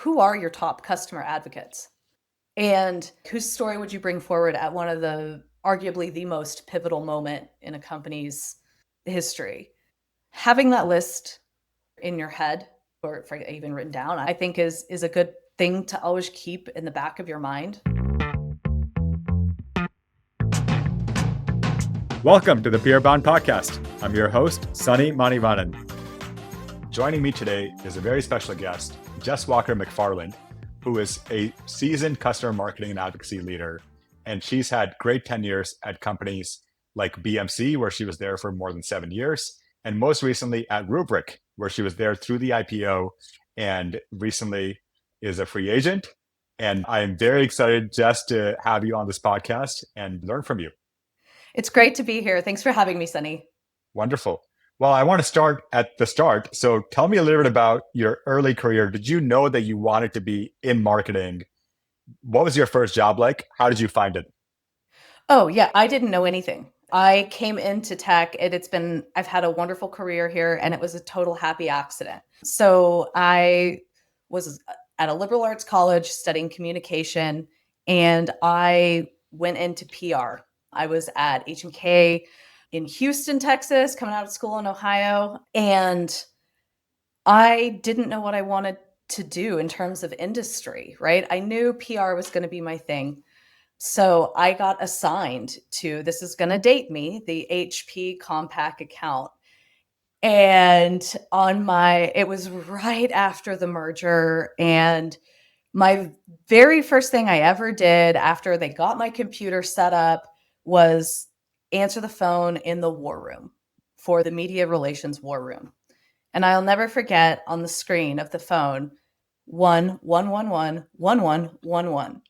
who are your top customer advocates? And whose story would you bring forward at one of the arguably the most pivotal moment in a company's history? Having that list in your head or even written down, I think is a good thing to always keep in the back of your mind. Welcome to the Peerbound Podcast. I'm your host, Sunny Manivanan. Joining me today is a very special guest, Jess Walker McFarland, who is a seasoned customer marketing and advocacy leader. And she's had great tenures at companies like BMC, where she was there for more than 7 years, and most recently at Rubrik, where she was there through the IPO and recently is a free agent. And I am very excited, Jess, to have you on this podcast and learn from you. It's great to be here. Thanks for having me, Sunny. Wonderful. Well, I want to start at the start. So tell me a little bit about your early career. Did you know that you wanted to be in marketing? What was your first job like? How did you find it? Oh, yeah, I didn't know anything. I came into tech and I've had a wonderful career here and it was a total happy accident. So I was at a liberal arts college studying communication and I went into PR. I was at H&K in Houston, Texas, coming out of school in Ohio. And I didn't know what I wanted to do in terms of industry, right? I knew PR was going to be my thing. So I got assigned to, this is going to date me, the HP Compaq account. And it was right after the merger. And my very first thing I ever did after they got my computer set up was answer the phone in the war room for the media relations war room. And I'll never forget on the screen of the phone, 11111111.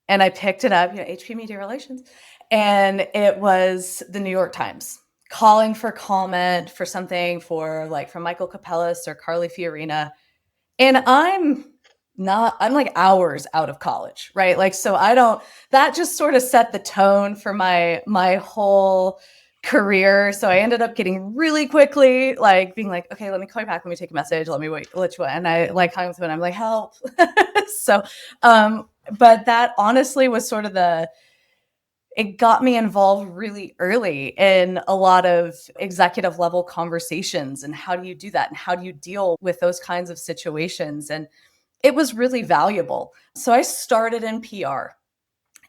And I picked it up, HP Media Relations, and it was the New York Times calling for comment for something from Michael Capellas or Carly Fiorina. And I'm like hours out of college, right? That just sort of set the tone for my whole career. So I ended up getting really quickly, being like, okay, let me call you back. Let me take a message. Let me let you. And I hung with and I'm like, help. But that honestly was sort of it got me involved really early in a lot of executive level conversations. And how do you do that? And how do you deal with those kinds of situations? And it was really valuable. So I started in PR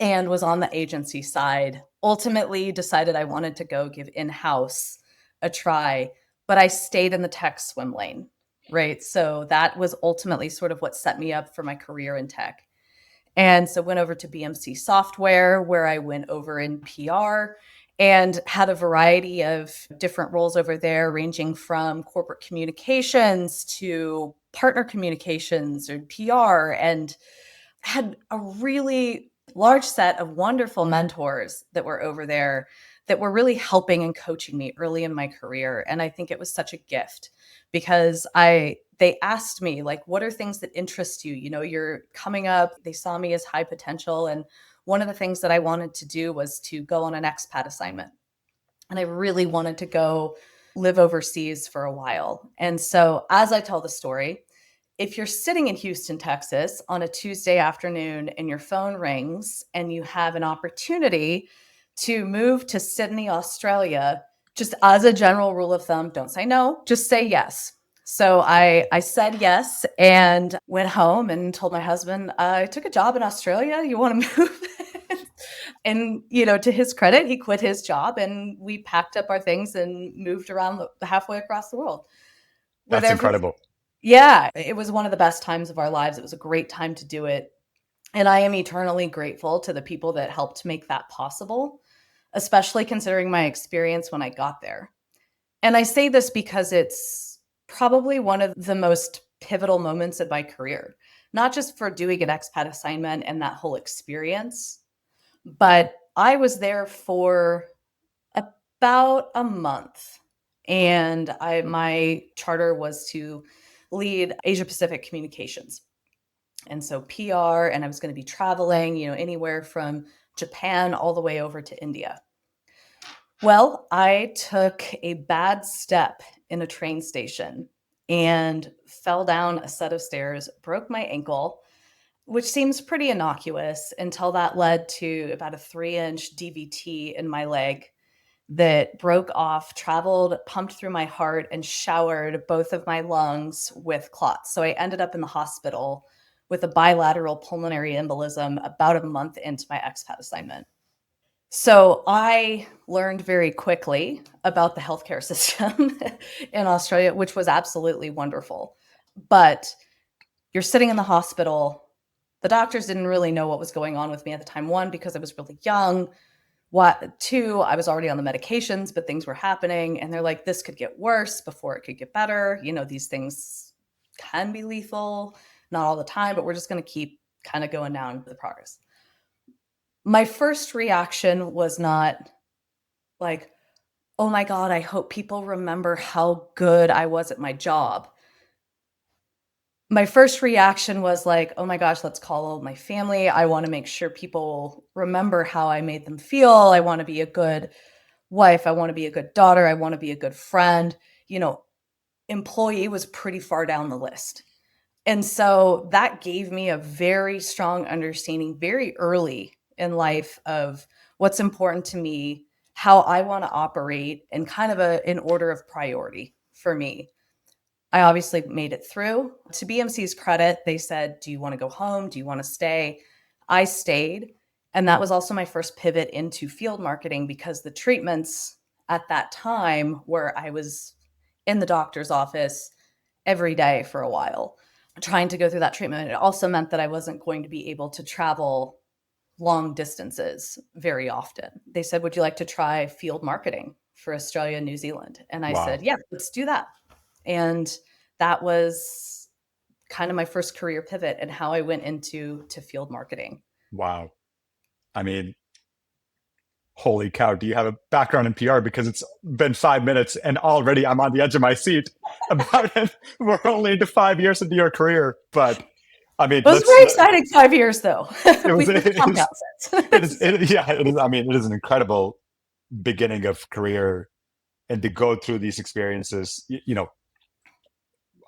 and was on the agency side, ultimately decided I wanted to go give in-house a try, but I stayed in the tech swim lane, right? So that was ultimately sort of what set me up for my career in tech. And so went over to BMC Software, where I went over in PR and had a variety of different roles over there, ranging from corporate communications to partner communications or PR, and had a really large set of wonderful mentors that were over there that were really helping and coaching me early in my career. And I think it was such a gift because they asked me, like, what are things that interest you? You're coming up. They saw me as high potential. And one of the things that I wanted to do was to go on an expat assignment. And I really wanted to go live overseas for a while. And so as I tell the story, if you're sitting in Houston, Texas on a Tuesday afternoon and your phone rings and you have an opportunity to move to Sydney, Australia, just as a general rule of thumb, don't say no, just say yes. So I said yes and went home and told my husband, I took a job in Australia. You want to move? And, to his credit, he quit his job and we packed up our things and moved around halfway across the world. That's incredible. Yeah, it was one of the best times of our lives. It was a great time to do it. And I am eternally grateful to the people that helped make that possible, especially considering my experience when I got there. And I say this because it's probably one of the most pivotal moments in my career, not just for doing an expat assignment and that whole experience, but I was there for about a month. And my charter was to lead Asia Pacific communications. And so PR, and I was going to be traveling, anywhere from Japan all the way over to India. Well, I took a bad step in a train station and fell down a set of stairs, broke my ankle, which seems pretty innocuous until that led to about a 3-inch DVT in my leg that broke off, traveled, pumped through my heart, and showered both of my lungs with clots. So I ended up in the hospital with a bilateral pulmonary embolism about a month into my expat assignment. So I learned very quickly about the healthcare system in Australia, which was absolutely wonderful. But you're sitting in the hospital. The doctors didn't really know what was going on with me at the time. One, because I was really young. Two, I was already on the medications, but things were happening. And they're like, this could get worse before it could get better. These things can be lethal, not all the time, but we're just going to keep kind of going down the progress. My first reaction was not like, oh my God, I hope people remember how good I was at my job. My first reaction was like, oh my gosh, let's call my family. I want to make sure people remember how I made them feel. I want to be a good wife. I want to be a good daughter. I want to be a good friend. Employee was pretty far down the list. And so that gave me a very strong understanding very early in life of what's important to me, how I want to operate, and kind of an order of priority for me. I obviously made it through. To BMC's credit, they said, do you want to go home? Do you want to stay? I stayed. And that was also my first pivot into field marketing, because the treatments at that time where I was in the doctor's office every day for a while, trying to go through that treatment. It also meant that I wasn't going to be able to travel long distances very often. They said, would you like to try field marketing for Australia and New Zealand? And I said, Wow. yeah, let's do that. And that was kind of my first career pivot and how I went into field marketing. Wow. I mean, holy cow. Do you have a background in PR? Because it's been 5 minutes and already I'm on the edge of my seat about it. We're only into 5 years into your career. But I mean, It was a very exciting 5 years, though. it was, We've it is, compound sense. yeah, it is. I mean, it is an incredible beginning of career, and to go through these experiences,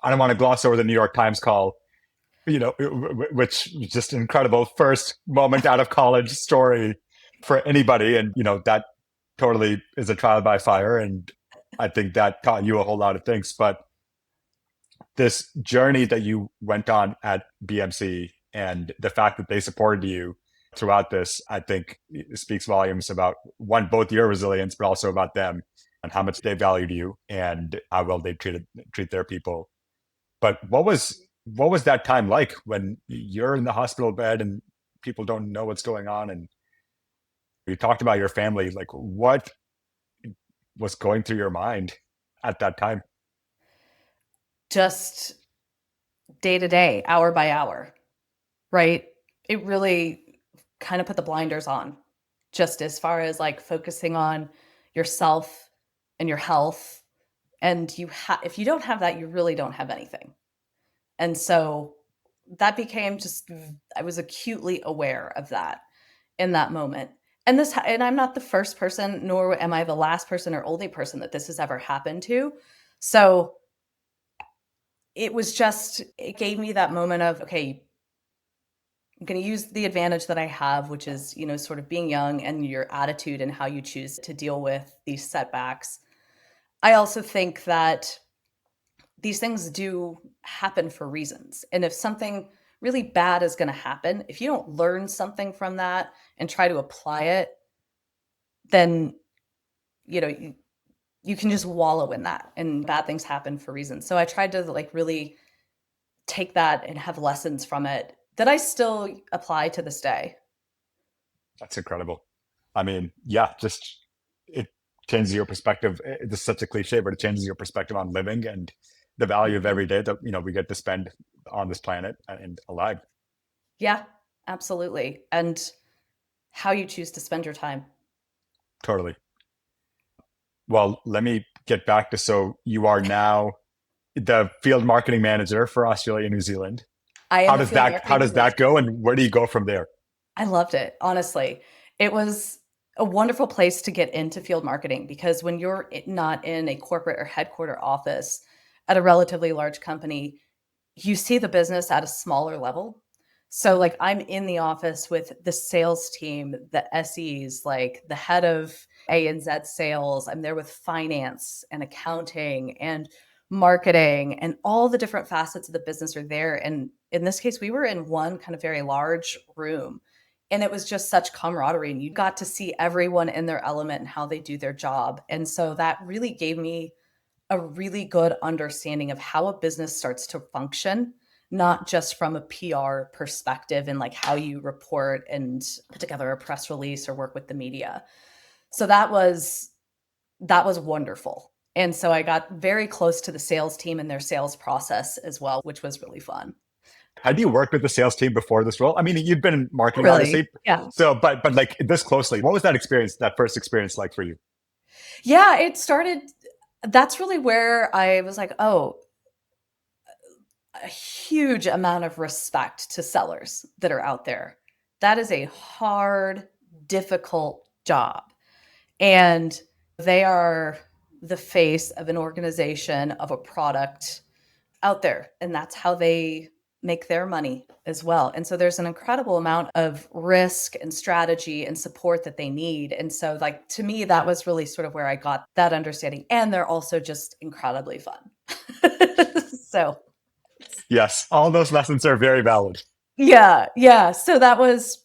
I don't want to gloss over the New York Times call, which was just an incredible first moment out of college story for anybody. And, that totally is a trial by fire. And I think that taught you a whole lot of things. But this journey that you went on at BMC and the fact that they supported you throughout this, I think speaks volumes about one, both your resilience, but also about them and how much they valued you and how well they treat their people. But what was that time like when you're in the hospital bed and people don't know what's going on? And you talked about your family, like what was going through your mind at that time? Just day to day, hour by hour, right? It really kind of put the blinders on, just as far as like focusing on yourself and your health. And if you don't have that, you really don't have anything. And so that became just, I was acutely aware of that in that moment. And I'm not the first person, nor am I the last person or only person that this has ever happened to. So it gave me that moment of, okay, I'm going to use the advantage that I have, which is, sort of being young and your attitude and how you choose to deal with these setbacks. I also think that these things do happen for reasons. And if something really bad is going to happen, if you don't learn something from that and try to apply it, then, you can just wallow in that, and bad things happen for reasons. So I tried to like really take that and have lessons from it that I still apply to this day. That's incredible. I mean, yeah, just it changes your perspective. This is such a cliche, but it changes your perspective on living and the value of Mhm. every day that we get to spend on this planet and alive. Yeah, absolutely. And how you choose to spend your time. Totally. Well, let me get back to, so you are now the field marketing manager for Australia and New Zealand. I How am the does field that how marketing does manager. that go, and where do you go from there? I loved it, honestly. It was a wonderful place to get into field marketing, because when you're not in a corporate or headquarter office, at a relatively large company, you see the business at a smaller level. So like I'm in the office with the sales team, the SEs, like the head of A and Z sales. I'm there with finance and accounting and marketing, and all the different facets of the business are there. And in this case, we were in one kind of very large room. And it was just such camaraderie. And you got to see everyone in their element and how they do their job. And so that really gave me a really good understanding of how a business starts to function, not just from a PR perspective and like how you report and put together a press release or work with the media. So that was wonderful. And so I got very close to the sales team and their sales process as well, which was really fun. Had you worked with the sales team before this role? I mean, you've been in marketing, Really? obviously. Yeah. So, but like this closely, what was that experience, that first experience like for you? Yeah, it started that's really where I was like, "Oh, a huge amount of respect to sellers that are out there. That is a hard, difficult job. And they are the face of an organization, of a product out there. And that's how they make their money as well. And so there's an incredible amount of risk and strategy and support that they need. And so, like, to me, that was really sort of where I got that understanding. And they're also just incredibly fun. So, Yes, all those lessons are very valid. yeah, yeah. So that was,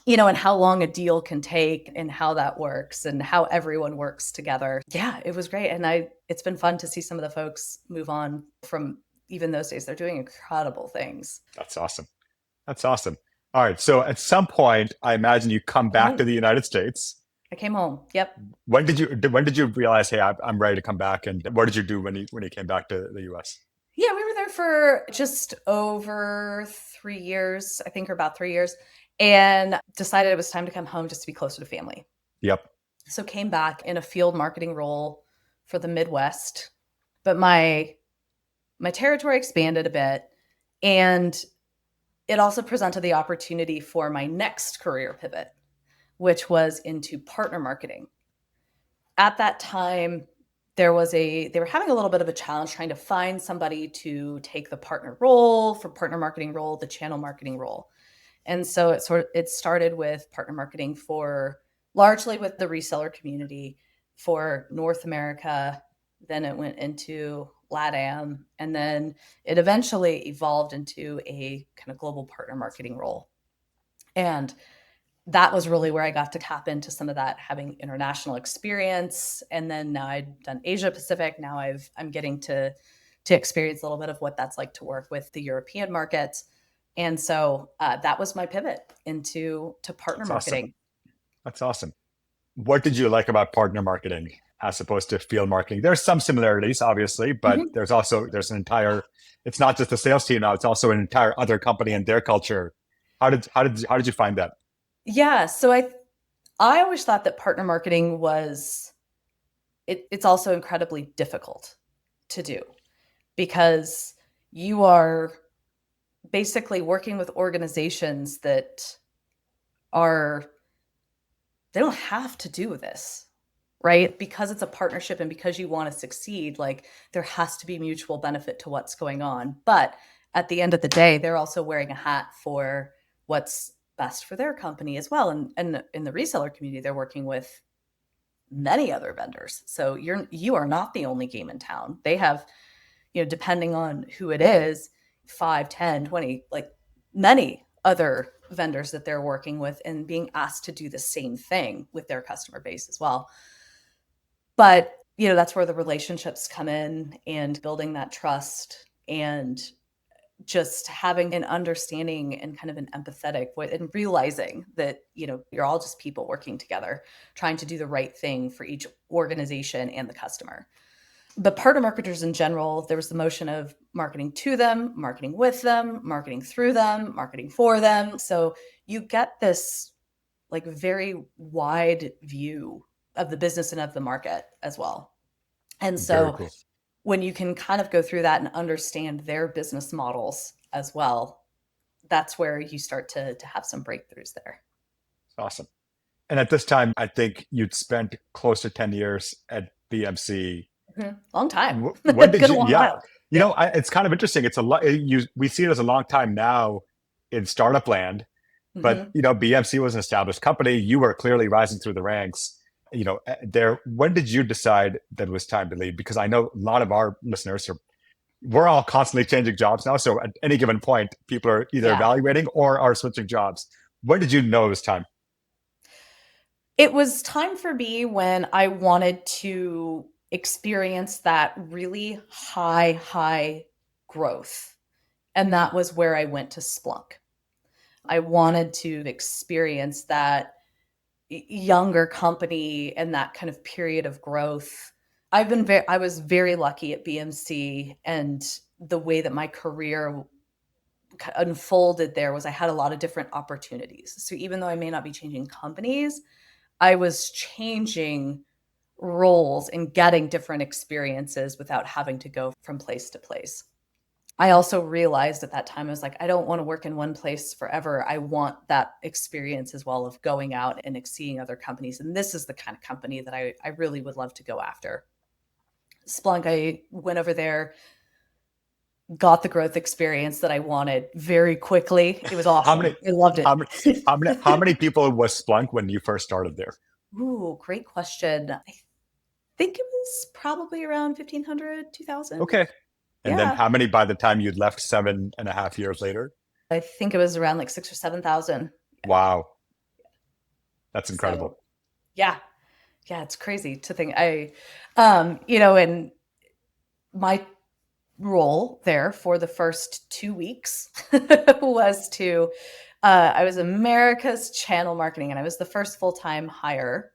and how long a deal can take and how that works and how everyone works together. Yeah, it was great. And it's been fun to see some of the folks move on from even those days. They're doing incredible things. That's awesome. That's awesome. All right. So at some point, I imagine you come back to Mhm. the United States. I came home. Yep. When did you realize, hey, I'm ready to come back? And what did you do when you came back to the US? Yeah, we were there for just over 3 years, I think, or about 3 years, and decided it was time to come home just to be closer to family. Yep. So came back in a field marketing role for the Midwest. But my territory expanded a bit, and it also presented the opportunity for my next career pivot, which was into partner marketing. At that time, they were having a little bit of a challenge trying to find somebody to take the partner role, for partner marketing role, the channel marketing role. And so it started with partner marketing for largely with the reseller community for North America. Then it went into LATAM, and then it eventually evolved into a kind of global partner marketing role. And that was really where I got to tap into some of that, having international experience. And then now I've done Asia Pacific. Now I'm getting to experience a little bit of what that's like to work with the European markets. And so that was my pivot into to partner That's awesome. marketing. That's awesome. What did you like about partner marketing as opposed to field marketing? There's some similarities, obviously, but Mhm. there's an entire. It's not just the sales team now; it's also an entire other company and their culture. How did you find that? Yeah, so I always thought that partner marketing it's also incredibly difficult to do because you are basically working with organizations that are they don't have to do this, right? Because it's a partnership and because you want to succeed, like there has to be mutual benefit to what's going on. But at the end of the day, they're also wearing a hat for what's best for their company as well. And in the reseller community, they're working with many other vendors. So you are not the only game in town. They have, depending on who it is, 5, 10, 20, like many other vendors that they're working with and being asked to do the same thing with their customer base as well. But, that's where the relationships come in and building that trust and just having an understanding and kind of an empathetic way and realizing that, you're all just people working together, trying to do the right thing for each organization and the customer. But partner marketers in general, there was the motion of marketing to them, marketing with them, marketing through them, marketing for them. So you get this like very wide view of the business and of the market as well. And Very so cool. when you can kind of go through that and understand their business models as well, that's where you start to have some breakthroughs there. Awesome. And at this time, I think you'd spent close to 10 years at BMC. Long time. When did Good you, long yeah, while. Yeah. It's kind of interesting. It's a lot. We see it as a long time now in startup land, but Mhm. BMC was an established company. You were clearly rising through the ranks. There. When did you decide that it was time to leave? Because I know a lot of our listeners we're all constantly changing jobs now. So at any given point, people are either Yeah. evaluating or are switching jobs. When did you know it was time? It was time for me when I wanted to experience that really high growth. And that was where I went to Splunk. I wanted to experience that younger company and that kind of period of growth. I was very lucky at BMC, and the way that my career unfolded there was I had a lot of different opportunities. So even though I may not be changing companies, I was changing roles and getting different experiences without having to go from place to place. I also realized at that time, I was like, I don't want to work in one place forever. I want that experience as well of going out and seeing other companies. And this is the kind of company that I really would love to go after. Splunk, I went over there, got the growth experience that I wanted very quickly. It was How many, awesome. I loved how many, it. how many people was Splunk when you first started there? Ooh, great question. I think it was probably around 1,500, 2,000. Okay. And then Yeah. how many by the time you'd left 7.5 years later? I think it was around like 6 or 7,000. Yeah. Wow. That's So incredible. yeah. Yeah, it's crazy to think and my role there for the first 2 weeks was to I was America's channel marketing, and I was the first full-time hire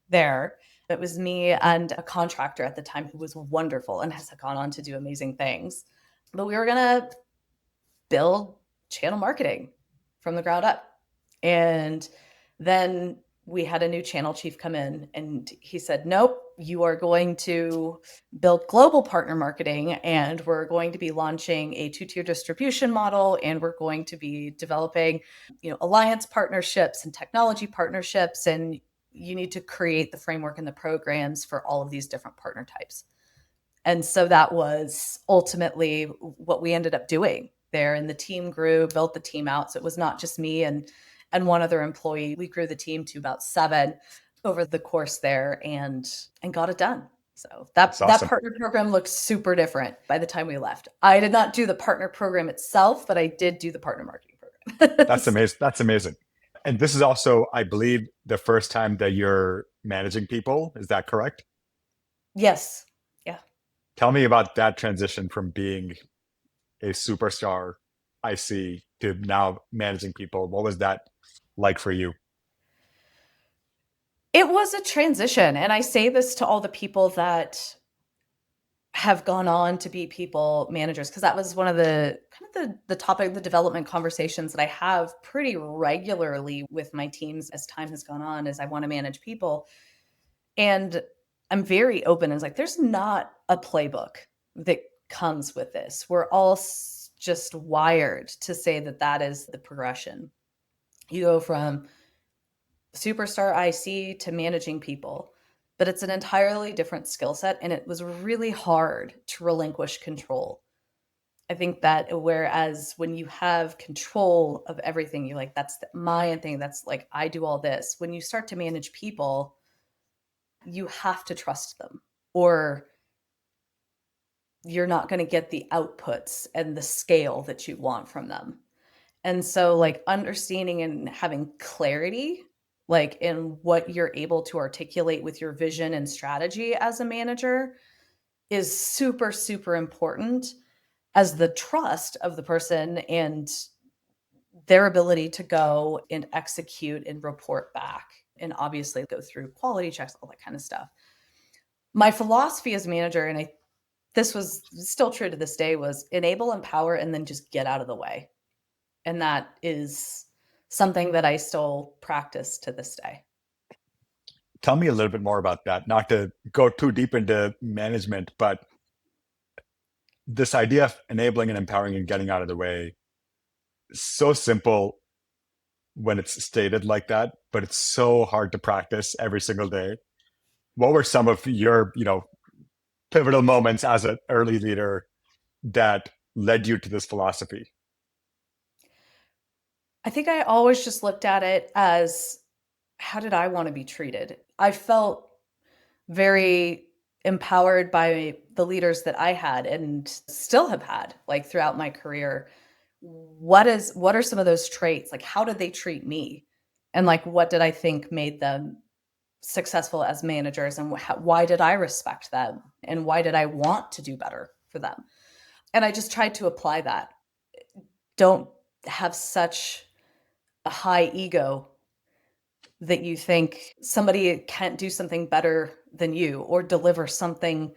there. It was me and a contractor at the time who was wonderful and has gone on to do amazing things. But we were gonna build channel marketing from the ground up. And then we had a new channel chief come in, and he said, nope, you are going to build global partner marketing, and we're going to be launching a two-tier distribution model, and we're going to be developing alliance partnerships and technology partnerships, and you need to create the framework and the programs for all of these different partner types. And so that was ultimately what we ended up doing there. And the team grew, built the team out. So it was not just me and one other employee. We grew the team to about 7 over the course there, and got it done. So That's that awesome. partner program looked super different by the time we left. I did not do the partner program itself, but I did do the partner marketing program. That's amazing. That's amazing. And this is also, I believe, the first time that you're managing people. Is that correct? Yes. Yeah. Tell me about that transition from being a superstar IC to now managing people. What was that like for you? It was a transition. And I say this to all the people that have gone on to be people managers, because that was one of the kind of the topic, the development conversations that I have pretty regularly with my teams as time has gone on, as I want to manage people. And I'm very open. It's like there's not a playbook that comes with this. We're all just wired to say that that is the progression. You go from superstar IC to managing people, but it's an entirely different skill set. And it was really hard to relinquish control. I think that whereas when you have control of everything, you're like, that's my thing. That's like, I do all this. When you start to manage people, you have to trust them, or you're not going to get the outputs and the scale that you want from them. And so, like, understanding and having clarity, like, in what you're able to articulate with your vision and strategy as a manager is super, super important, as the trust of the person and their ability to go and execute and report back and obviously go through quality checks, all that kind of stuff. My philosophy as a manager, and this was still true to this day, was enable, empower, and then just get out of the way. And that is something that I still practice to this day. Tell me a little bit more about that. Not to go too deep into management, but this idea of enabling and empowering and getting out of the way is so simple when it's stated like that, but it's so hard to practice every single day. What were some of your, pivotal moments as an early leader that led you to this philosophy? I think I always just looked at it as, how did I want to be treated? I felt very empowered by the leaders that I had and still have had, like, throughout my career. What are some of those traits? Like, how did they treat me? And, like, what did I think made them successful as managers, and why did I respect them, and why did I want to do better for them? And I just tried to apply that. Don't have such a high ego that you think somebody can't do something better than you or deliver something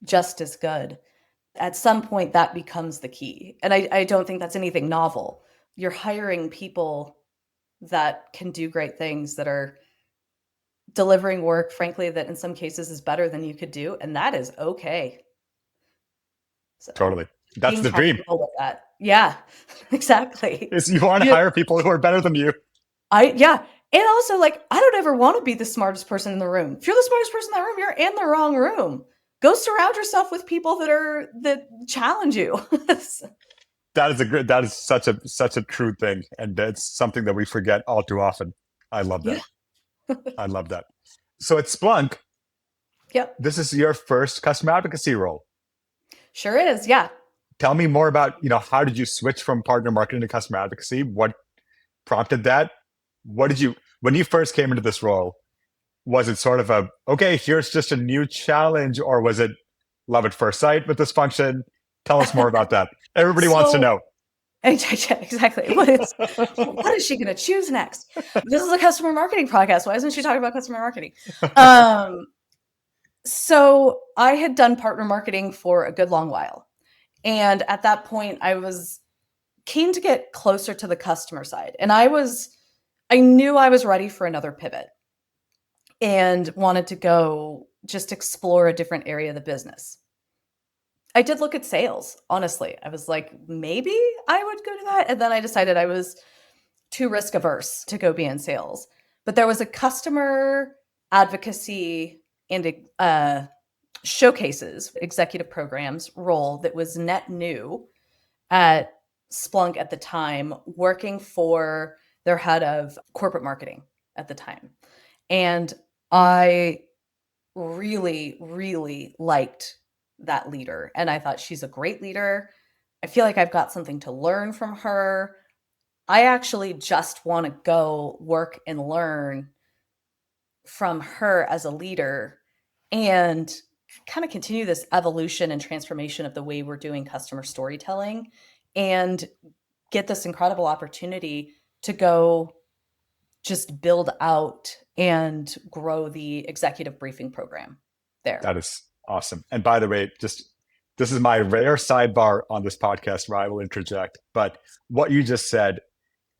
just as good. At some point, that becomes the key. And I don't think that's anything novel. You're hiring people that can do great things, that are delivering work, frankly, that in some cases is better than you could do. And that is okay. So Totally. That's being the dream. comfortable with that. Yeah, exactly. Is you want to You, hire people who are better than you. yeah. And also, like, I don't ever want to be the smartest person in the room. If you're the smartest person in that room, you're in the wrong room. Go surround yourself with people that challenge you. That is such a true thing. And it's something that we forget all too often. I love that. Yeah. I love that. So at Splunk, Yep. this is your first customer advocacy role. Sure is. Yeah. Tell me more about, how did you switch from partner marketing to customer advocacy? What prompted that? When you first came into this role, was it sort of okay, here's just a new challenge, or was it love at first sight with this function? Tell us more about that. Everybody wants to So know. exactly. What is she going to choose next? This is a customer marketing podcast. Why isn't she talking about customer marketing? Um, so I had done partner marketing for a good long while. And at that point, I was keen to get closer to the customer side. And I knew I was ready for another pivot and wanted to go just explore a different area of the business. I did look at sales, honestly. I was like, maybe I would go to that. And then I decided I was too risk averse to go be in sales. But there was a customer advocacy and showcases, executive programs role that was net new at Splunk at the time, working for their head of corporate marketing at the time. And I really, really liked that leader. And I thought, she's a great leader. I feel like I've got something to learn from her. I actually just want to go work and learn from her as a leader and kind of continue this evolution and transformation of the way we're doing customer storytelling, and get this incredible opportunity to go just build out and grow the executive briefing program there. That is awesome. And by the way, this is my rare sidebar on this podcast where I will interject. But what you just said,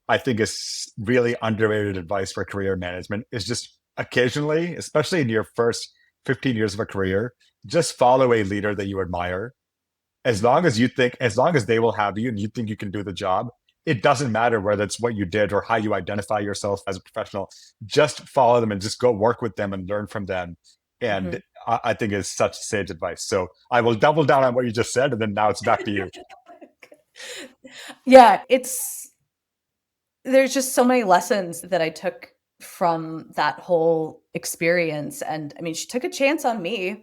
I think is really underrated advice for career management, is just occasionally, especially in your first 15 years of a career, just follow a leader that you admire. As long as they will have you and you think you can do the job, it doesn't matter whether it's what you did or how you identify yourself as a professional. Just follow them and just go work with them and learn from them. Mhm. And I think it's such sage advice. So I will double down on what you just said, and then now it's back to you. Yeah, there's just so many lessons that I took from that whole experience. And I mean, she took a chance on me.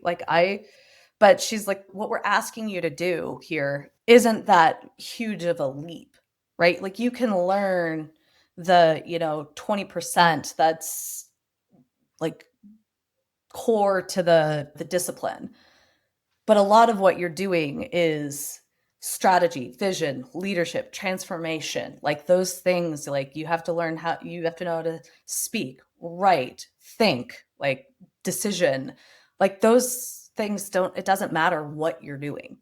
But she's like, what we're asking you to do here isn't that huge of a leap, right? Like, you can learn the, 20% that's like core to the discipline. But a lot of what you're doing is strategy, vision, leadership, transformation. Like, those things, like, you have to learn you have to know how to speak, write, think, like, decision. Like, those things it doesn't matter what you're doing.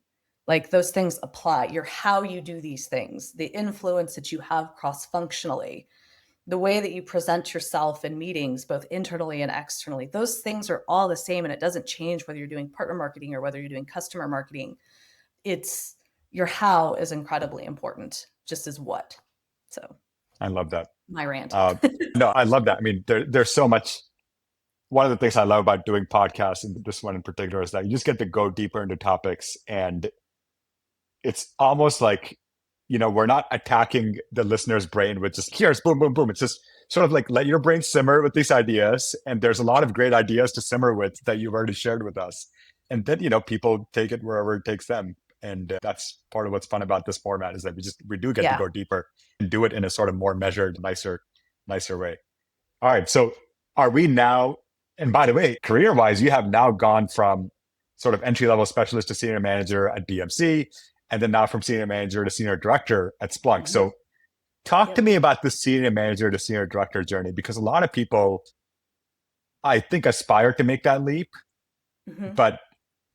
Like, those things apply. How you do these things, the influence that you have cross functionally, the way that you present yourself in meetings, both internally and externally, those things are all the same. And it doesn't change whether you're doing partner marketing or whether you're doing customer marketing. It's your how is incredibly important, just as what. So I love that. my rant. No, I love that. I mean, there's so much. One of the things I love about doing podcasts, and this one in particular, is that you just get to go deeper into topics, and it's almost like, we're not attacking the listener's brain with just here's boom, boom, boom. It's just sort of like let your brain simmer with these ideas. And there's a lot of great ideas to simmer with that you've already shared with us. And then, people take it wherever it takes them. And that's part of what's fun about this format is that we do get to Yeah. go deeper and do it in a sort of more measured, nicer way. All right. So are we now, and by the way, career wise, you have now gone from sort of entry level specialist to senior manager at BMC, and then now from senior manager to senior director at Splunk. Mhm. So talk to Yep. me about the senior manager to senior director journey, because a lot of people, I think, aspire to make that leap. Mhm. But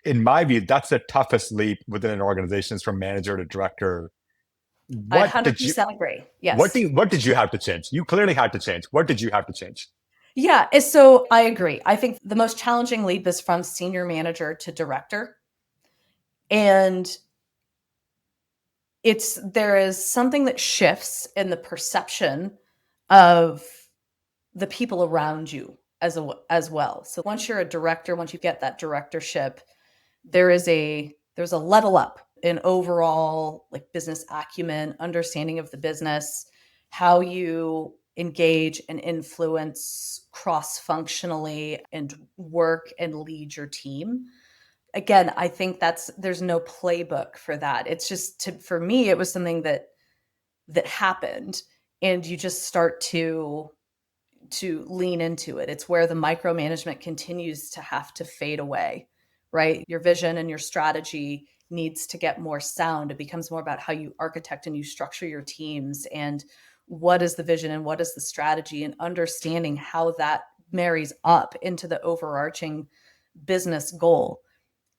in my view, that's the toughest leap within an organization is from manager to director. I What did you, 100% agree. Yes. what did you have to change? You clearly had to change. What did you have to change? Yeah, so I agree. I think the most challenging leap is from senior manager to director. And there is something that shifts in the perception of the people around you as well. So once you're a director, once you get that directorship, there's a level up in overall like business acumen, understanding of the business, how you engage and influence cross-functionally and work and lead your team. Again, I think there's no playbook for that. It's just for me, it was something that happened, and you just start to lean into it. It's where the micromanagement continues to have to fade away, right? Your vision and your strategy needs to get more sound. It becomes more about how you architect and you structure your teams and what is the vision and what is the strategy, and understanding how that marries up into the overarching business goal.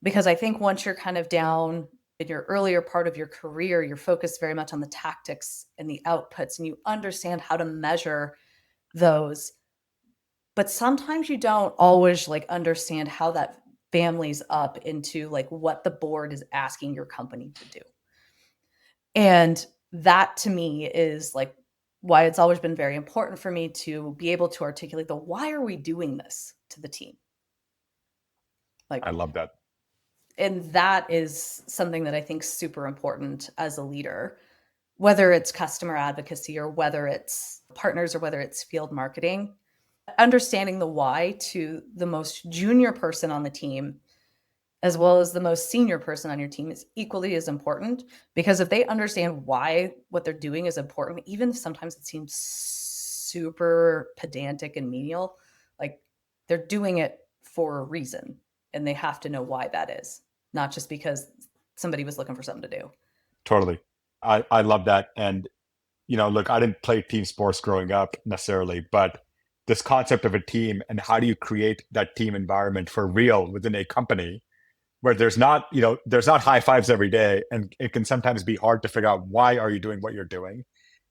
Because I think once you're kind of down in your earlier part of your career, you're focused very much on the tactics and the outputs, and you understand how to measure those. But sometimes you don't always like understand how that families up into like what the board is asking your company to do. And that to me is like why it's always been very important for me to be able to articulate the why are we doing this to the team? Like, I love that. and that is something that I think is super important as a leader, whether it's customer advocacy or whether it's partners or whether it's field marketing. Understanding the why to the most junior person on the team as well as the most senior person on your team is equally as important, because if they understand why what they're doing is important, even if sometimes it seems super pedantic and menial, like they're doing it for a reason and they have to know why that is, not just because somebody was looking for something to do. Totally. I love that. And, look, I didn't play team sports growing up necessarily, but this concept of a team and how do you create that team environment for real within a company where there's not high fives every day. And it can sometimes be hard to figure out why are you doing what you're doing.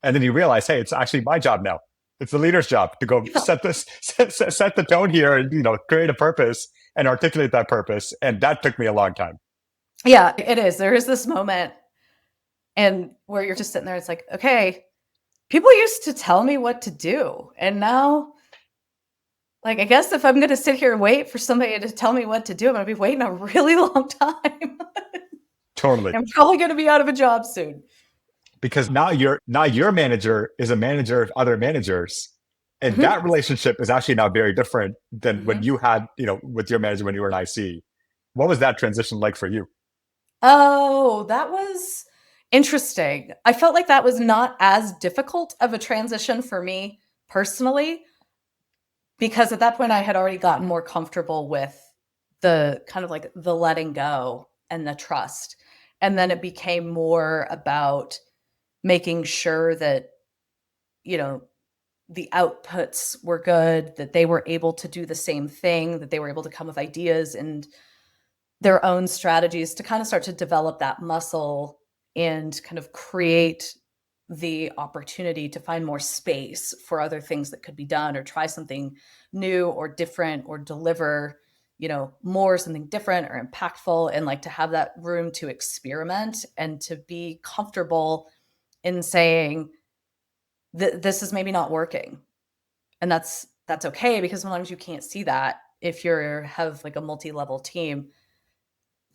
And then you realize, hey, it's actually my job now. It's the leader's job to go set the tone here and, create a purpose and articulate that purpose. And that took me a long time. Yeah, it is. There is this moment and where you're just sitting there, it's like, okay, people used to tell me what to do. And now, like, I guess if I'm going to sit here and wait for somebody to tell me what to do, I'm going to be waiting a really long time. Totally. I'm probably going to be out of a job soon. Because now your manager is a manager of other managers. And Mhm. that relationship is actually now very different than when Mhm. you had, with your manager when you were an IC. What was that transition like for you? Oh, that was interesting. I felt like that was not as difficult of a transition for me personally, because at that point I had already gotten more comfortable with the kind of like the letting go and the trust. And then it became more about making sure that, you know, the outputs were good, that they were able to do the same thing, that they were able to come with ideas and their own strategies to kind of start to develop that muscle and kind of create the opportunity to find more space for other things that could be done or try something new or different or deliver, more something different or impactful, and like to have that room to experiment and to be comfortable in saying that this is maybe not working. And that's okay, because sometimes you can't see that if you're have like a multi-level team.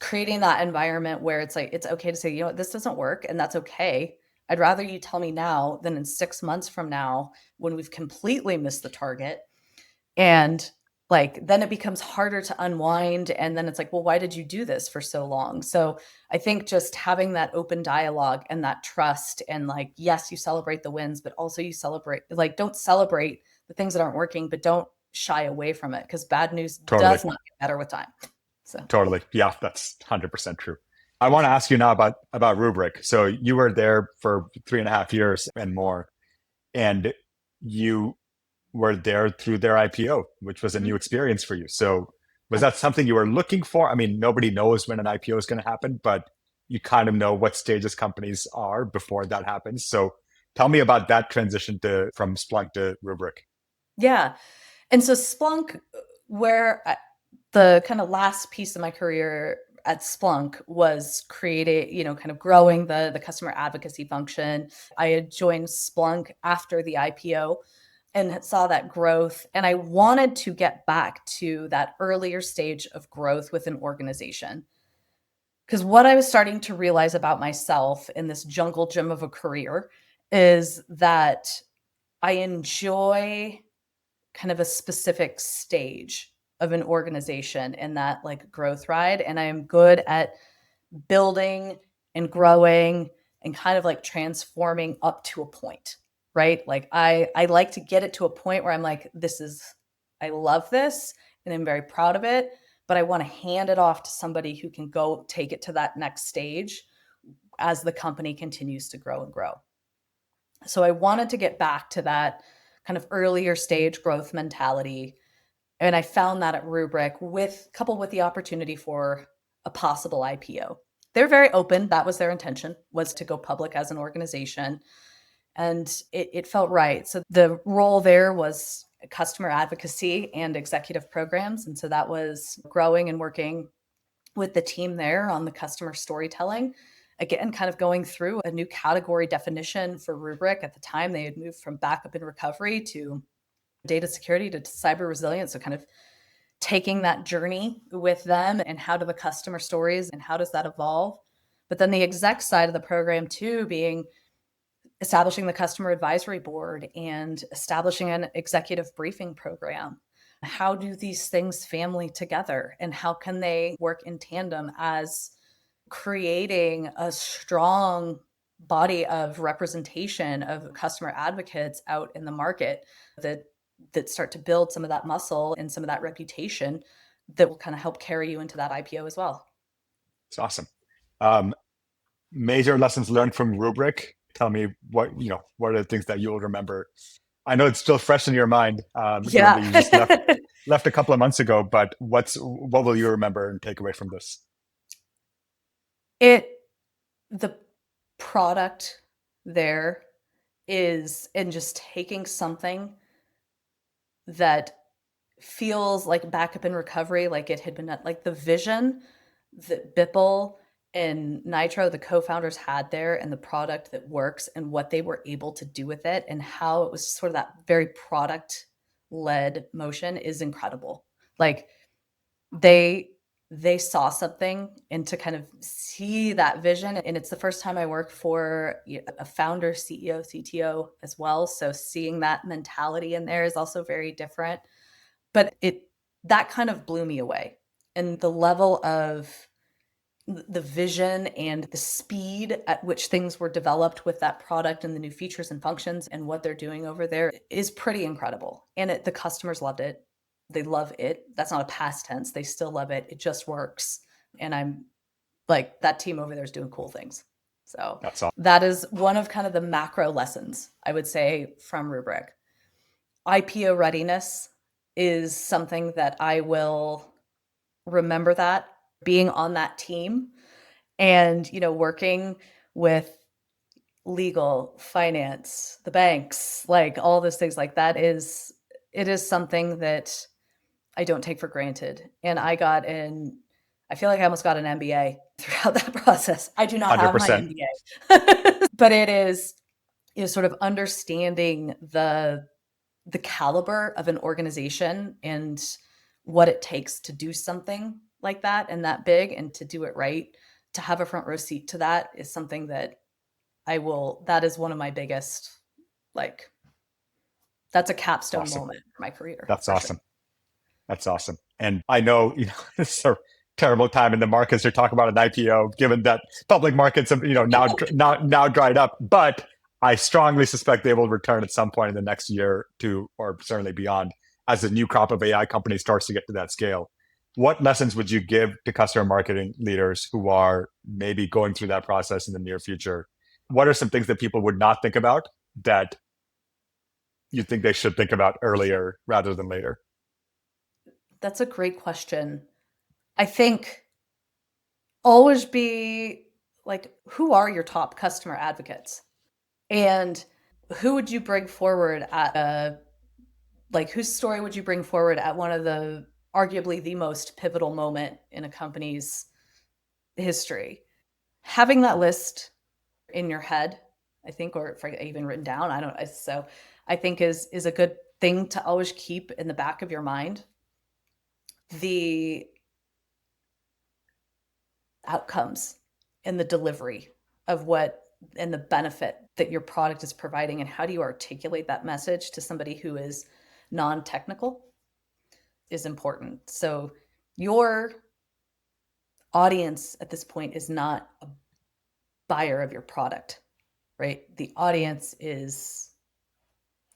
creating that environment where it's like, it's okay to say, you know what, this doesn't work, and that's okay. I'd rather you tell me now than in 6 months from now when we've completely missed the target. And like, then it becomes harder to unwind. And then it's like, well, why did you do this for so long? So I think just having that open dialogue and that trust, and like, yes, you celebrate the wins, but also you celebrate, like, don't celebrate the things that aren't working, but don't shy away from it, because bad news Totally. does not get better with time. So Totally. Yeah, that's 100% true. I want to ask you now about Rubrik. So you were there for 3.5 years and more, and you were there through their IPO, which was a new mhm. experience for you. So was Yeah. that something you were looking for? I mean, nobody knows when an IPO is going to happen, but you kind of know what stages companies are before that happens. So tell me about that transition from Splunk to Rubrik. Yeah. And so Splunk, where the kind of last piece of my career at Splunk was creating, kind of growing the customer advocacy function. I had joined Splunk after the IPO and saw that growth. And I wanted to get back to that earlier stage of growth with an organization. Because what I was starting to realize about myself in this jungle gym of a career is that I enjoy kind of a specific stage of an organization in that like growth ride. And I am good at building and growing and kind of like transforming up to a point, right? Like I like to get it to a point where I'm like, I love this and I'm very proud of it, but I want to hand it off to somebody who can go take it to that next stage as the company continues to grow and grow. So I wanted to get back to that kind of earlier stage growth mentality. And I found that at Rubrik, with coupled with the opportunity for a possible IPO. They're very open. That was their intention, was to go public as an organization. And it felt right. So the role there was customer advocacy and executive programs. And so that was growing and working with the team there on the customer storytelling. Again, kind of going through a new category definition for Rubrik. At the time, they had moved from backup and recovery to data security to cyber resilience. So kind of taking that journey with them, and how do the customer stories and how does that evolve? But then the exec side of the program too, being establishing the customer advisory board and establishing an executive briefing program. How do these things family together, and how can they work in tandem as creating a strong body of representation of customer advocates out in the market that start to build some of that muscle and some of that reputation that will kind of help carry you into that IPO as well. It's awesome. Um, Major lessons learned from Rubrik. Tell me what are the things that you'll remember? I know it's still fresh in your mind, given that Yeah. you just left a couple of months ago. But what will you remember and take away from this? it the product there is, and just taking something that feels like backup and recovery, like it had been like the vision that Bipple and Nitro, the co-founders, had there, and the product that works and what they were able to do with it, and how it was sort of that very product led motion is incredible. Like they they saw something, and to kind of see that vision, and it's the first time I worked for a founder, CEO, CTO as well, so seeing that mentality in there is also very different. But that kind of blew me away, and the level of the vision and the speed at which things were developed with that product and the new features and functions and what they're doing over there is pretty incredible. And the customers loved it. They love it. That's not a past tense. They still love it. It just works. And I'm like, that team over there is doing cool things. So That's all. that is one of kind of the macro lessons, I would say, from Rubrik. IPO readiness is something that I will remember, that being on that team and working with legal, finance, the banks, like all those things, like that is, it is something that I don't take for granted. And I feel like I almost got an MBA throughout that process. I do not have my 100%. MBA. But it is, sort of understanding the caliber of an organization and what it takes to do something like that and that big, and to do it right, to have a front row seat to that is something that that is one of my biggest, like, that's a capstone Awesome. moment for my career, That's for sure. awesome. That's awesome. And I know, this is a terrible time in the markets to talk about an IPO, given that public markets have, now dried up. But I strongly suspect they will return at some point in the next year to, or certainly beyond, as the new crop of AI companies starts to get to that scale. What lessons would you give to customer marketing leaders who are maybe going through that process in the near future? What are some things that people would not think about that you think they should think about earlier rather than later? That's a great question. I think always be like, who are your top customer advocates? And who would you bring forward at whose story would you bring forward at one of the arguably the most pivotal moment in a company's history? Having that list in your head, I think, or if even written down, I don't know. So I think is a good thing to always keep in the back of your mind. The outcomes and the delivery of what and the benefit that your product is providing, and how do you articulate that message to somebody who is non-technical is important. So your audience at this point is not a buyer of your product, right? The audience is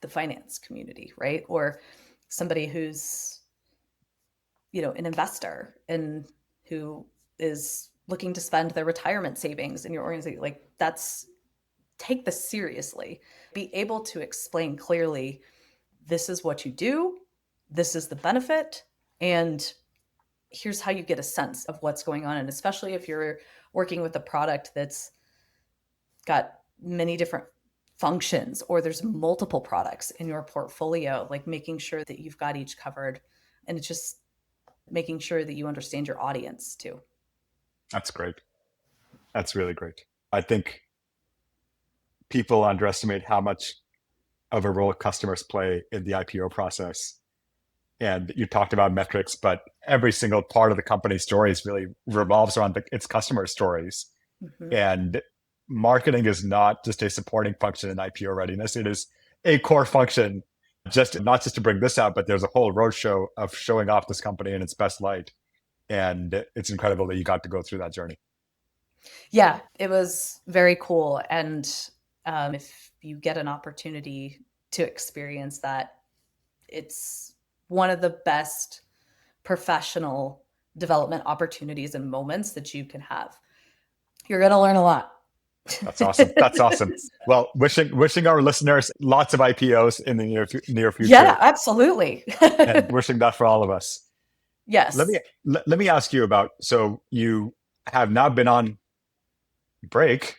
the finance community, right? Or somebody who's, an investor and who is looking to spend their retirement savings in your organization. Like, take this seriously. Be able to explain clearly, this is what you do, this is the benefit, and here's how you get a sense of what's going on. And especially if you're working with a product that's got many different functions, or there's multiple products in your portfolio, like making sure that you've got each covered, and it's just making sure that you understand your audience too. That's great. That's really great. I think people underestimate how much of a role customers play in the IPO process. And you talked about metrics, but every single part of the company's stories really revolves around its customer stories. Mm-hmm. And marketing is not just a supporting function in IPO readiness. It is a core function, not just to bring this out, but there's a whole roadshow of showing off this company in its best light. And it's incredible that you got to go through that journey. Yeah, it was very cool. And if you get an opportunity to experience that, it's one of the best professional development opportunities and moments that you can have. You're going to learn a lot. That's awesome. That's awesome. Well, wishing our listeners lots of IPOs in the near future. Yeah, absolutely. And wishing that for all of us. Yes. Let me ask you about, so you have now been on break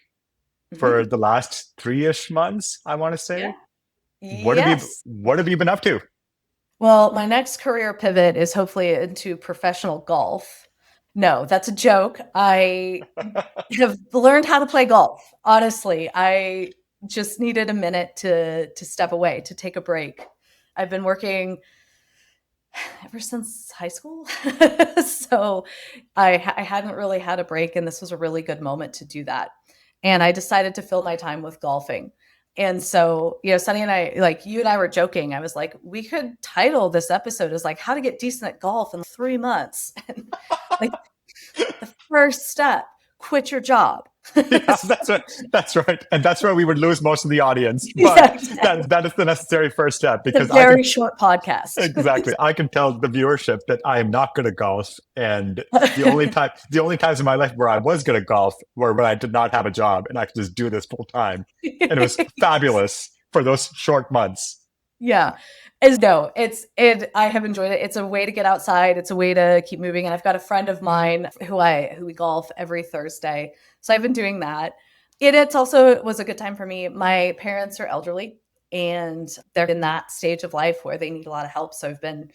for the last 3-ish months, I want to say. Yeah. What have you been up to? Well, my next career pivot is hopefully into professional golf. No, that's a joke. I have learned how to play golf. Honestly, I just needed a minute to step away, to take a break. I've been working ever since high school. So I hadn't really had a break, and this was a really good moment to do that. And I decided to fill my time with golfing. And so, Sunny and I, like, you and I were joking. I was like, we could title this episode as like how to get decent at golf in 3 months. And like, the first step, quit your job. Yeah, that's right. And that's where we would lose most of the audience. But Yeah, exactly. that is the necessary first step, It's because a very short podcast. exactly. I can tell the viewership that I am not good at golf. And the only times in my life where I was good at golf were when I did not have a job and I could just do this full time. And it was fabulous for those short months. Yeah. I have enjoyed it. It's a way to get outside. It's a way to keep moving. And I've got a friend of mine who we golf every Thursday. So I've been doing that. It also was a good time for me. My parents are elderly, and they're in that stage of life where they need a lot of help. So I've been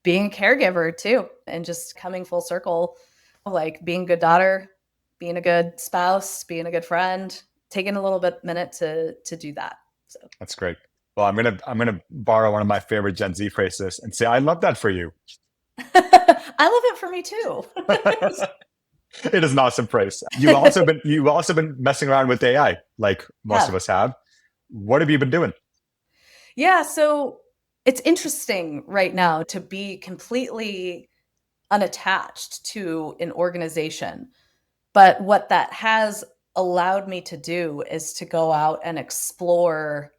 being a caregiver too, and just coming full circle, like being a good daughter, being a good spouse, being a good friend, taking a little minute to do that. So that's great. Well, I'm gonna borrow one of my favorite Gen Z phrases and say, I love that for you. I love it for me too. It is an awesome praise. You've also been messing around with AI, like most of Yeah. us have. What have you been doing? Yeah. So it's interesting right now to be completely unattached to an organization. But what that has allowed me to do is to go out and explore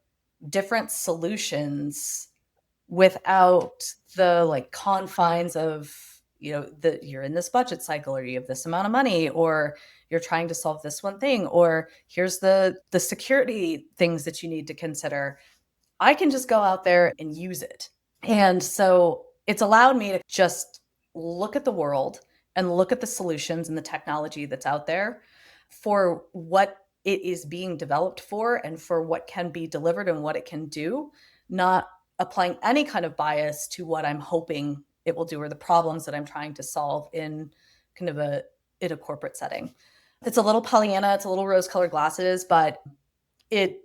different solutions without the like confines of, that you're in this budget cycle or you have this amount of money or you're trying to solve this one thing or here's the security things that you need to consider. I can just go out there and use it. And so it's allowed me to just look at the world and look at the solutions and the technology that's out there for what it is being developed for and for what can be delivered and what it can do, not applying any kind of bias to what I'm hoping it will do or the problems that I'm trying to solve in kind of a corporate setting. It's a little Pollyanna, it's a little rose-colored glasses, but it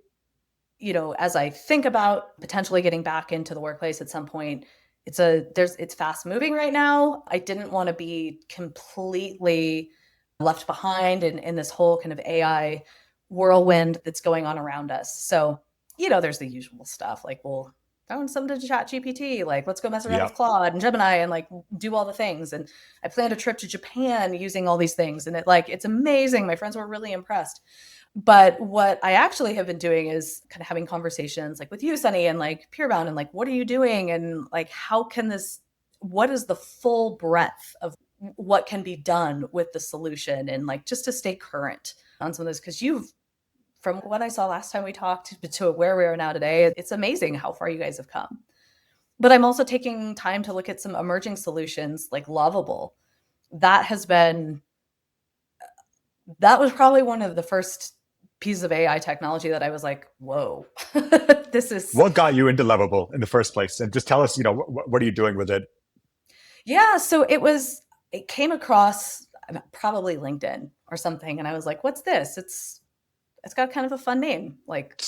as I think about potentially getting back into the workplace at some point, it's fast moving right now. I didn't want to be completely left behind in this whole kind of AI whirlwind that's going on around us. So, there's the usual stuff like, well, throwing something to Chat GPT, like let's go mess around Yeah. with Claude and Gemini and like do all the things. And I planned a trip to Japan using all these things. And it's amazing. My friends were really impressed. But what I actually have been doing is kind of having conversations like with you, Sunny, and like Peerbound, and like, what are you doing? And like, what is the full breadth of what can be done with the solution? And like, just to stay current on some of this, because from what I saw last time we talked to where we are now today, it's amazing how far you guys have come. But I'm also taking time to look at some emerging solutions like Lovable. That was probably one of the first pieces of AI technology that I was like, whoa, this is. What got you into Lovable in the first place? And just tell us, what are you doing with it? Yeah. So it came across probably LinkedIn or something. And I was like, what's this? It's got kind of a fun name. Like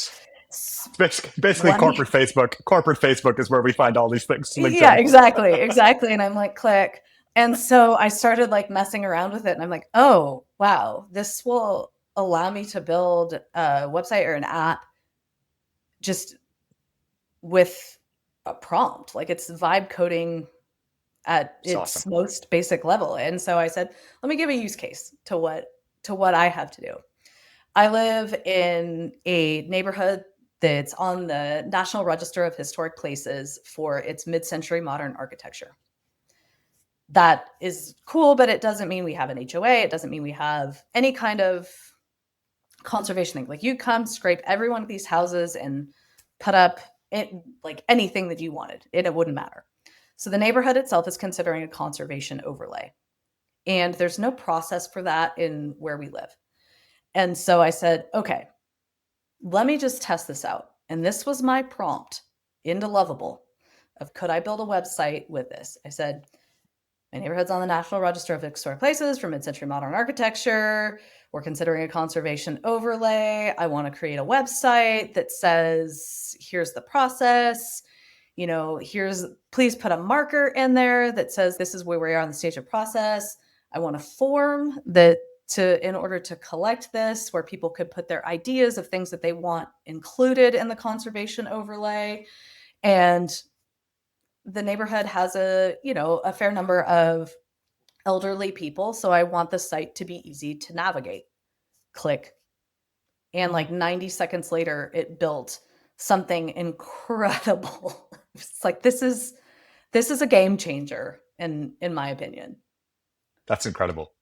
Basically, one. corporate Facebook. Corporate Facebook is where we find all these things. Yeah, LinkedIn. exactly. Exactly. And I'm like, click. And so I started like messing around with it and I'm like, oh, wow, this will allow me to build a website or an app just with a prompt. Like it's vibe coding at It's its awesome. most basic level. And so I said, let me give a use case to what I have to do. I live in a neighborhood that's on the National Register of Historic Places for its mid-century modern architecture. That is cool, but it doesn't mean we have an HOA. It doesn't mean we have any kind of conservation thing. Like you come scrape every one of these houses and put up like anything that you wanted, and it wouldn't matter. So the neighborhood itself is considering a conservation overlay. And there's no process for that in where we live. And so I said, okay, let me just test this out. And this was my prompt into Lovable of could I build a website with this? I said, my neighborhood's on the National Register of Historic Places for mid-century modern architecture. We're considering a conservation overlay. I want to create a website that says, here's the process. Please put a marker in there that says this is where we are on the stage of process. I want a form in order to collect this, where people could put their ideas of things that they want included in the conservation overlay. And the neighborhood has a fair number of elderly people. So I want the site to be easy to navigate. Click. And like 90 seconds later, it built something incredible. It's like, this is a game changer in my opinion. That's incredible.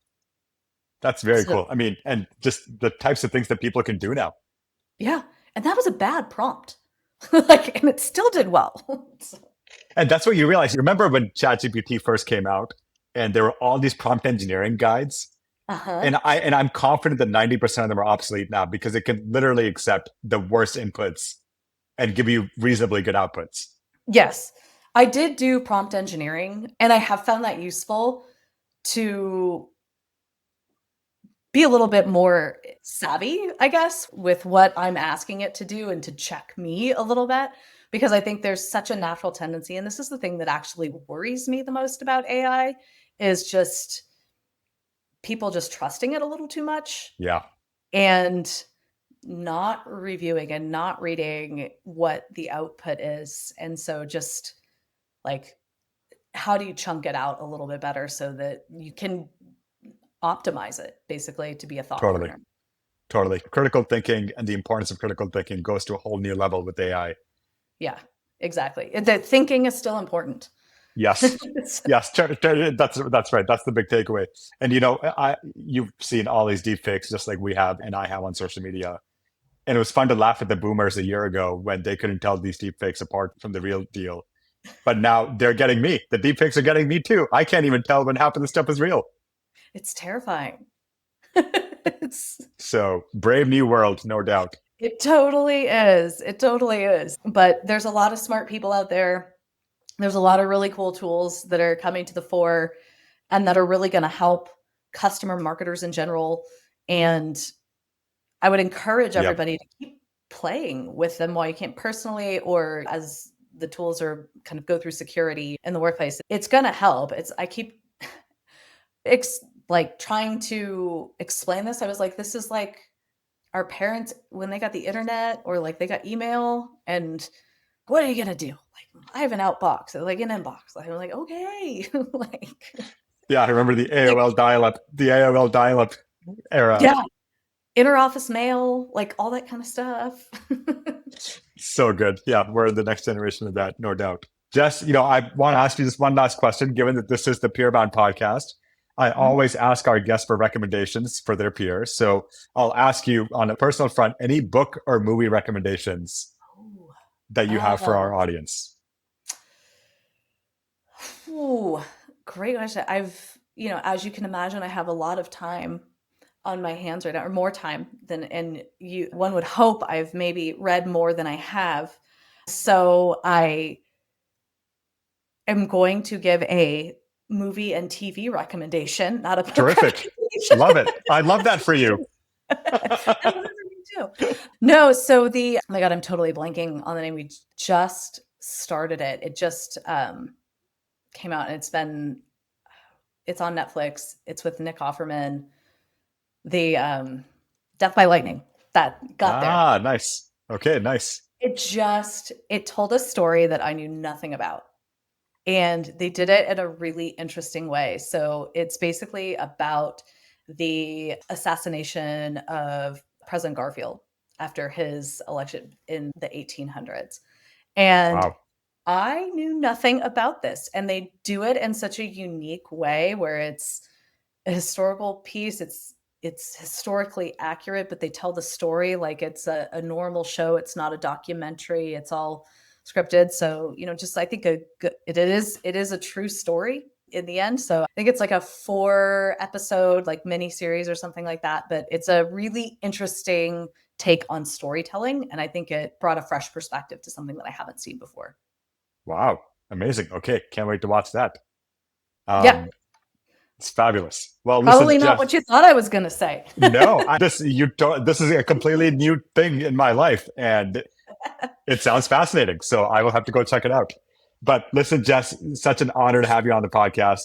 That's very So cool. I mean, and just the types of things that people can do now. yeah. And that was a bad prompt. And it still did well. And that's what you realize. You remember when ChatGPT first came out and there were all these prompt engineering guides? Uh-huh. And I'm confident that 90% of them are obsolete now because it can literally accept the worst inputs and give you reasonably good outputs. Yes. I did do prompt engineering and I have found that useful to be a little bit more savvy, I guess, with what I'm asking it to do and to check me a little bit, because I think there's such a natural tendency. And this is the thing that actually worries me the most about AI is just people just trusting it a little too much. Yeah. And not reviewing and not reading what the output is. And so just like, how do you chunk it out a little bit better so that you can optimize it basically to be a thought Totally. partner? Totally. Critical thinking and the importance of critical thinking goes to a whole new level with AI. Yeah, exactly. The thinking is still important. Yes. Yes. That's right. That's the big takeaway. And you've seen all these deep fakes just like we have and I have on social media. And it was fun to laugh at the boomers a year ago when they couldn't tell these deep fakes apart from the real deal. But now they're getting me. The deep fakes are getting me too. I can't even tell when half of the stuff is real. It's terrifying. So brave new world, no doubt. It totally is. It totally is. But there's a lot of smart people out there. There's a lot of really cool tools that are coming to the fore and that are really going to help customer marketers in general. And I would encourage Yep. everybody to keep playing with them while you can, personally, or as the tools are kind of go through security in the workplace. It's going to help. I keep like trying to explain this. I was like, this is like our parents when they got the internet or like they got email, and what are you going to do? Like, I have an outbox, like an inbox. I'm like, okay. Like, yeah, I remember the AOL dial-up era. Yeah. Interoffice mail, like all that kind of stuff. So good. Yeah, we're the next generation of that, no doubt. Jess, I want to ask you just one last question, given that this is the Peerbound podcast. I always ask our guests for recommendations for their peers. So I'll ask you on a personal front, any book or movie recommendations that you have for our audience? Ooh, great question. As you can imagine, I have a lot of time on my hands right now, or more time than, and one would hope I've maybe read more than I have. So I am going to give a movie and TV recommendation, not a book. Terrific. Love it. I love that for you. No, so oh my God, I'm totally blanking on the name. We just started it. It just came out, and it's on Netflix. It's with Nick Offerman. The Death by Lightning, that got there. Ah, nice. Okay, nice. It told a story that I knew nothing about. And they did it in a really interesting way. So it's basically about the assassination of President Garfield after his election in the 1800s. And Wow. I knew nothing about this. And they do it in such a unique way where it's a historical piece. It's historically accurate, but they tell the story like it's a normal show. It's not a documentary. It's all scripted. So, just I think it is a true story in the end. So I think it's like a 4-episode like mini series or something like that. But it's a really interesting take on storytelling, and I think it brought a fresh perspective to something that I haven't seen before. Wow. Amazing. Okay. Can't wait to watch that. Yeah. It's fabulous. Well, Probably listen, not Jeff, what you thought I was going to say. no, this is a completely new thing in my life, and it sounds fascinating. So I will have to go check it out. But listen, Jess, such an honor to have you on the podcast,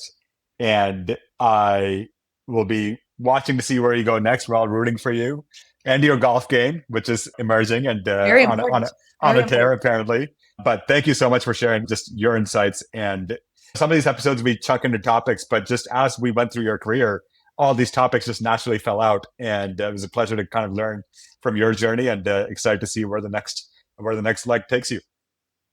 and I will be watching to see where you go next. We're all rooting for you and your golf game, which is emerging and Very important. on a tear apparently. But thank you so much for sharing just your insights. And some of these episodes we chuck into topics, but just as we went through your career, all these topics just naturally fell out. And it was a pleasure to kind of learn from your journey, and excited to see where the next leg takes you.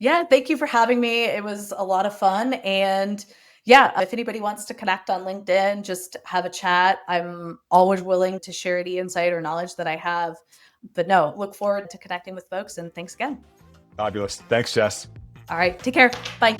Yeah, thank you for having me. It was a lot of fun. And yeah, if anybody wants to connect on LinkedIn, just have a chat. I'm always willing to share any insight or knowledge that I have. But no, look forward to connecting with folks, and thanks again. Fabulous. Thanks, Jess. All right, take care. Bye.